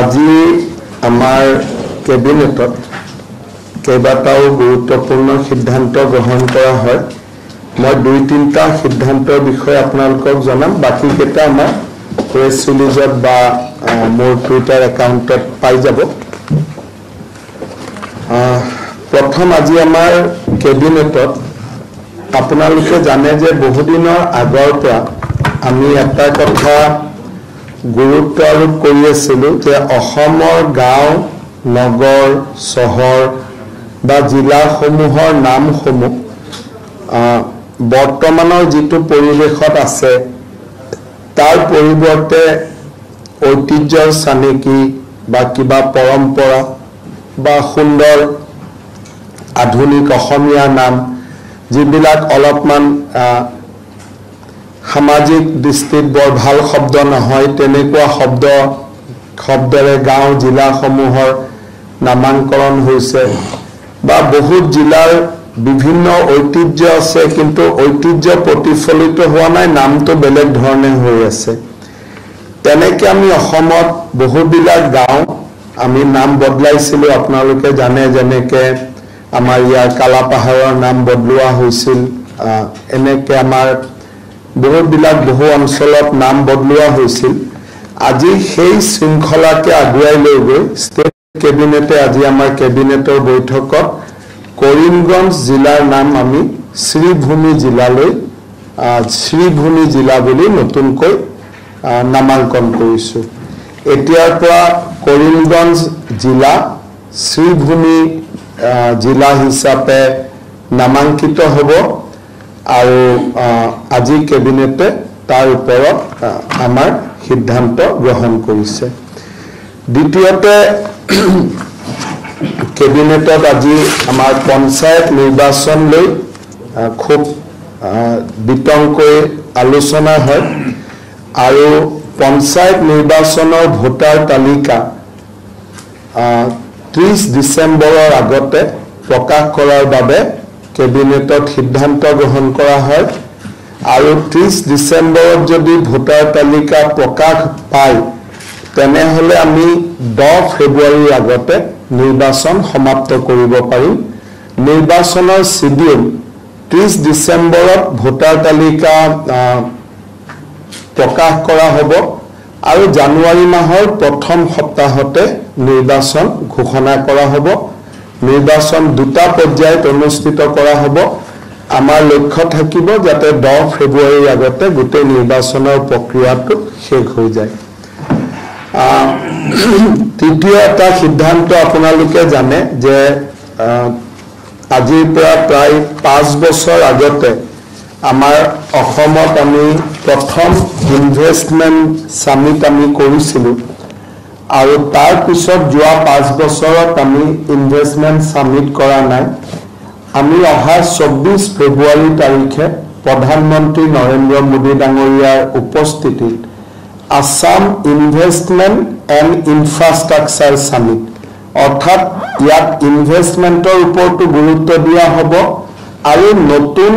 আজি আমাৰ কেবিনেটত কেইবাটাও গুৰুত্বপূৰ্ণ সিদ্ধান্ত গ্ৰহণ কৰা হয়। মই 2-3টা সিদ্ধান্তৰ বিষয়ে আপোনালোকক জনাম, বাকি কেইটা আমাৰ প্ৰেছ ৰিলিজত বা মোৰ টুইটাৰ একাউণ্টত পাই যাব। প্ৰথম আজি আমাৰ কেবিনেটত আপোনালোকে জানে যে বহুদিনৰ আগৰ পৰা আমি এটা কথা গুৰুত্ব আৰোপ কৰি আছিলোঁ যে অসমৰ গাঁও, নগৰ, চহৰ বা জিলাসমূহৰ নামসমূহ বৰ্তমানৰ যিটো পৰিৱেশত আছে তাৰ পৰিৱৰ্তে ঐতিহ্যৰ চানেকি বা কিবা পৰম্পৰা বা সুন্দৰ আধুনিক অসমীয়া নাম যিবিলাক অলপমান সামাজিক দৃষ্টিত বৰ ভাল শব্দ নহয় তেনেকুৱা শব্দৰে গাঁও জিলাসমূহৰ নামাকৰণ হৈছে বা বহুত জিলাৰ বিভিন্ন ঐতিহ্য আছে কিন্তু ঐতিহ্য প্ৰতিফলিত হোৱা নাই, নামটো বেলেগ ধৰণে হৈ আছে। তেনেকৈ আমি অসমত বহুবিলাক গাঁও আমি নাম বদলাইছিলোঁ। আপোনালোকে জানে যেনেকৈ আমাৰ ইয়াৰ কালাপাহাৰৰ নাম বদলোৱা হৈছিল, এনেকৈ আমাৰ বহুবিলাক বহু অঞ্চলত নাম বদলোৱা হৈছিল। আজি সেই শৃংখলাকে আগুৱাই লৈ গৈ ষ্টেট কেবিনেটে আজি আমাৰ কেবিনেটৰ বৈঠকত কৰিমগঞ্জ জিলাৰ নাম আমি শ্ৰীভূমি জিলালৈ শ্ৰীভূমি জিলা বুলি নতুনকৈ নামাংকন কৰিছোঁ। এতিয়াৰ পৰা কৰিমগঞ্জ জিলা শ্ৰীভূমি জিলা হিচাপে নামাঙ্কিত হ'ব আৰু আজি কেবিনেটে তাৰ ওপৰত আমাৰ সিদ্ধান্ত গ্ৰহণ কৰিছে। দ্বিতীয়তে কেবিনেটত আজি আমাৰ পঞ্চায়ত নিৰ্বাচন লৈ খুব বিতংকৈ আলোচনা হয় আৰু পঞ্চায়ত নিৰ্বাচনৰ ভোটাৰ তালিকা 30 ডিচেম্বৰৰ আগতে প্ৰকাশ কৰাৰ বাবে কেবিনেটত সিদ্ধান্ত গ্ৰহণ কৰা হয় আৰু 30 ডিচেম্বৰত যদি ভোটাৰ তালিকা প্ৰকাশ পায় তেনেহ'লে আমি 10 ফেব্ৰুৱাৰীৰ আগতে নিৰ্বাচন সমাপ্ত কৰিব পাৰিম। নিৰ্বাচনৰ শিডিউল 30 ডিচেম্বৰত ভোটাৰ তালিকা প্ৰকাশ কৰা হ'ব আৰু জানুৱাৰী মাহৰ প্ৰথম সপ্তাহতে নিৰ্বাচন ঘোষণা কৰা হ'ব। নিৰ্বাচন 2টা পৰ্যায়ত অনুষ্ঠিত কৰা হ'ব। আমাৰ লক্ষ্য থাকিব যাতে 10 ফেব্ৰুৱাৰীৰ আগতে গোটেই নিৰ্বাচনৰ প্ৰক্ৰিয়াটো শেষ হৈ যায়। তৃতীয় এটা সিদ্ধান্ত আপোনালোকে জানে যে আজিৰ পৰা প্ৰায় 5 বছৰ আগতে আমাৰ অসমত আমি প্ৰথম ইনভেষ্টমেণ্ট সামিট আমি কৰিছিলোঁ আৰু তাৰ পিছত যোৱা 5 বছৰত আমি ইনভেষ্টমেণ্ট সামিট কৰা নাই। আমি অহা 24 ফেব্ৰুৱাৰী তাৰিখে প্ৰধানমন্ত্ৰী নৰেন্দ্ৰ মোদী ডাঙৰীয়াৰ উপস্থিতিত Assam investment and infrastructure summit অৰ্থাৎ ইয়াত ইনভেষ্টমেণ্টৰ ওপৰতো গুৰুত্ব দিয়া হ'ব আৰু নতুন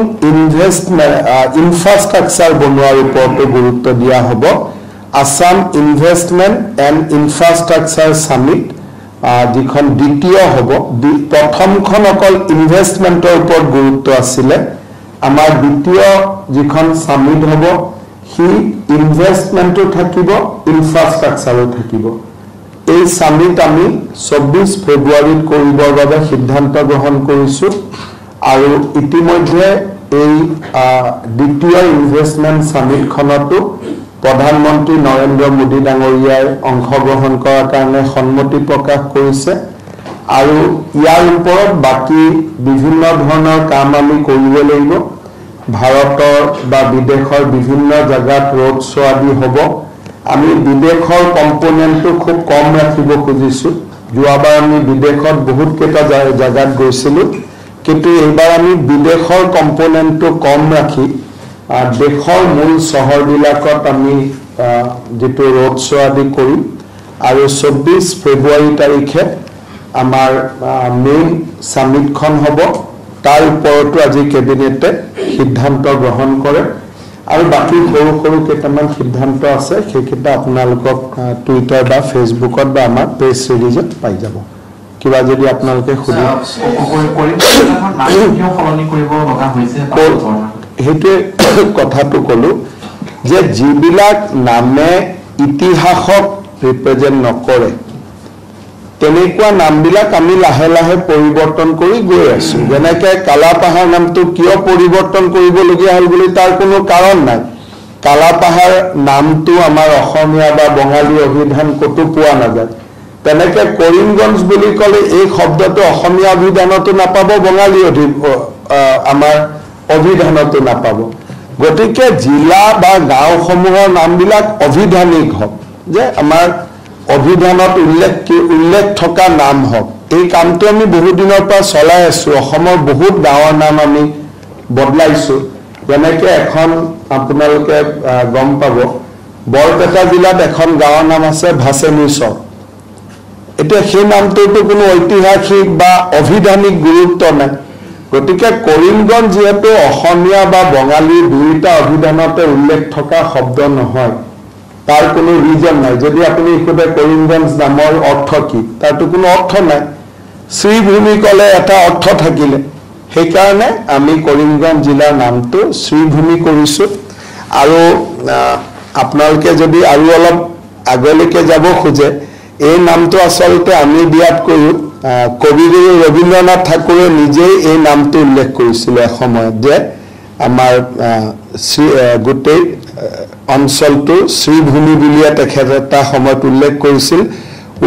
ইনফ্ৰাষ্ট্ৰাকচাৰ বনোৱাৰ ওপৰতো গুৰুত্ব দিয়া হ'ব। Assam investment and infrastructure summit যিখন দ্বিতীয় হ'ব, প্ৰথমখন অকল ইনভেষ্টমেণ্টৰ ওপৰত গুৰুত্ব আছিলে, আমাৰ দ্বিতীয় যিখন সামিট হ'ব সি ইনভেষ্টমেণ্টো থাকিব, ইনফ্ৰাষ্ট্ৰাকচাৰো থাকিব। এই সামিট আমি 24 ফেব্ৰুৱাৰীত কৰিবৰ বাবে সিদ্ধান্ত গ্ৰহণ কৰিছোঁ আৰু ইতিমধ্যে এই দ্বিতীয় ইনভেষ্টমেণ্ট সামিটখনতো প্ৰধানমন্ত্ৰী নৰেন্দ্ৰ মোদী ডাঙৰীয়াই অংশগ্ৰহণ কৰাৰ কাৰণে সন্মতি প্ৰকাশ কৰিছে আৰু ইয়াৰ ওপৰত বাকী বিভিন্ন ধৰণৰ কাম আমি কৰিব লাগিব। ভাৰতৰ বা বিদেশৰ বিভিন্ন জায়গাত ৰোড শ্ব' আদি হ'ব। আমি বিদেশৰ কম্পোনেণ্টটো খুব কম ৰাখিব খুজিছোঁ। যোৱাবাৰ আমি বিদেশত বহুত কেইটা জায়গাত গৈছিলোঁ কিন্তু এইবাৰ আমি বিদেশৰ কম্পোনেণ্টটো কম ৰাখি দেশৰ মূল চহৰবিলাকত আমি যেটো ৰোড শ্ব' আদি কৰিম আৰু 24 ফেব্ৰুৱাৰী তাৰিখে আমাৰ মেইন সামিটখন হ'ব। তাৰ ওপৰতো আজি কেবিনেটে সিদ্ধান্ত গ্ৰহণ কৰে আৰু বাকি সৰু সৰু কেইটামান সিদ্ধান্ত আছে সেইকেইটা আপোনালোকক টুইটাৰ বা ফেচবুকত বা আমাৰ প্ৰেছ ৰিলিজত পাই যাব কিবা যদি আপোনালোকে খুদি হেতু কথাটো কলো যে যিবিলাক নামে ইতিহাসক ৰিপ্ৰেজেন্ট নকৰে তেনেকুৱা নামবিলাক আমি লাহে লাহে পৰিৱৰ্তন কৰি গৈ আছো যেনেকৈ কালাপাহাৰ নামটো কিয় পৰিৱৰ্তন কৰিবলগীয়া হ'ল বুলি তাৰ কোনো কাৰণ নাই কালাপাহাৰ নামটো আমাৰ অসমীয়া বা বঙালী অভিধান কতো পোৱা নাযায় তেনেকৈ কৰিমগঞ্জ বুলি ক'লে এই শব্দটো অসমীয়া অভিধানতো নাপাব বঙালী আমাৰ অভিধানতো নাপাব গতিকে জিলা বা গাঁওসমূহৰ নামবিলাক অভিধানিক হওক যে আমাৰ অভিধানত উল্লেখ থকা নাম হওক এই কামটো আমি বহু দিনৰ পৰা চলাই আছো অসমৰ বহুত গাঁৱৰ নাম আমি বদলাইছো যেনেকৈ এখন আপোনালোকে গম পাব বৰপেটা জিলাত এখন গাঁৱৰ নাম আছে ভাছেনিচৰ এতিয়া সেই নামটোতো কোনো ঐতিহাসিক বা অভিধানিক গুৰুত্ব নাই গতিকে কৰিমগঞ্জ যেহেতু অসমীয়া বা বঙালী দুইটা অভিধানতে উল্লেখ থকা শব্দ নহয় তাৰ কোনো ৰিজন নাই যদি আপুনি ইখুদে কৰিমগঞ্জ নামৰ অৰ্থ কি তাৰতো কোনো অৰ্থ নাই শ্ৰীভূমি ক'লে এটা অৰ্থ থাকিলে সেইকাৰণে আমি কৰিমগঞ্জ জিলাৰ নামটো শ্ৰীভূমি কৰিছো আৰু আপোনালোকে যদি আৰু অলপ আগলৈকে যাব খোজে এই নামটো আচলতে আমি দিয়াতকৈও কবিগুৰু ৰবীন্দ্ৰনাথ ঠাকুৰে নিজেই এই নামটো উল্লেখ কৰিছিল এসময়ত যে আমাৰ গোটেই অঞ্চলটো শ্ৰীভূমি বুলিয়ে তেখেতে এটা সময়ত উল্লেখ কৰিছিল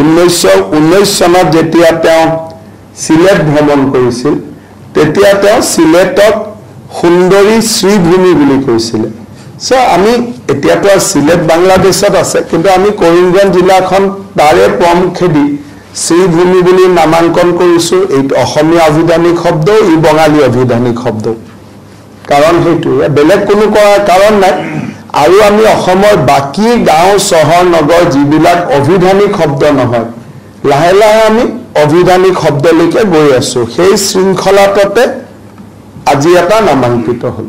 1919 চনত যেতিয়া তেওঁ সিলেট ভ্ৰমণ কৰিছিল তেতিয়া তেওঁ সিলেটক সুন্দৰী শ্ৰীভূমি বুলি কৈছিল সো আমি এতিয়াতো সিলেট বাংলাদেশত আছে কিন্তু আমি কৰিমগঞ্জ জিলাখন তাৰে প্ৰমুখেদি শ্ৰীভূমি বুলি নামাঙ্কন কৰিছো এই অসমীয়া অভিধানিক শব্দ ই বঙালী অভিধানিক শব্দ কাৰণ হেতু বেলেগ কোনো কাৰণ নাই আৰু আমি অসমৰ বাকি গাঁও চহৰ নগৰ যিবিলাক অভিধানিক শব্দ নহয় লাহে লাহে আমি অভিধানিক শব্দলৈকে গৈ আছো সেই শৃংখলাতে আজি এটা নামাঙ্কিত হ'ল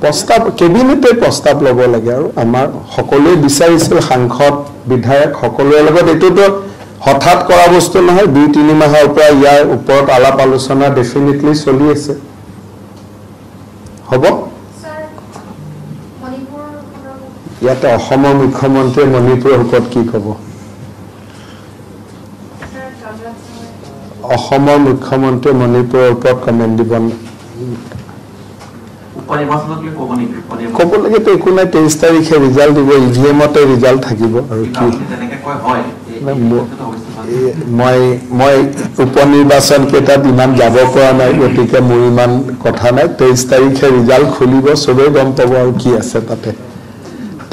প্ৰস্তাৱ কেবিনেটে প্ৰস্তাৱ ল'ব লাগে আৰু আমাৰ সকলোৱে বিচাৰিছিল সাংসদ বিধায়ক সকলোৰে লগত এটোটো হঠাৎ কৰা বস্তু নহয় 2-3 মাহৰ পৰা ইয়াৰ ওপৰত আলাপ আলোচনা ডেফিনেটলি চলি আছে হ'ব ইয়াতে অসমৰ মুখ্যমন্ত্ৰী মণিপুৰৰ ওপৰত কি ক'ব অসমৰ মুখ্যমন্ত্ৰী মণিপুৰৰ ওপৰত কমেণ্ট দিব ক'ব লাগেতো একো নাই 23 তাৰিখে ৰিজাল্ট দিব ইভিএমতে ৰিজাল্ট থাকিব আৰু কি মই উপনিৰ্বাচন কেইটাত ইমান যাব পৰা নাই গতিকে মোৰ ইমান কথা নাই 23 তাৰিখে ৰিজাল্ট খুলিব চবেই গম পাব আৰু কি আছে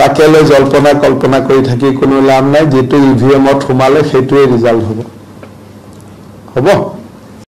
তাকে লৈ জল্পনা কল্পনা কৰি থাকি কোনো লাভ নাই যেটো ইভিএমত সোমালে সেইটোৱে ৰিজাল্ট হ'ব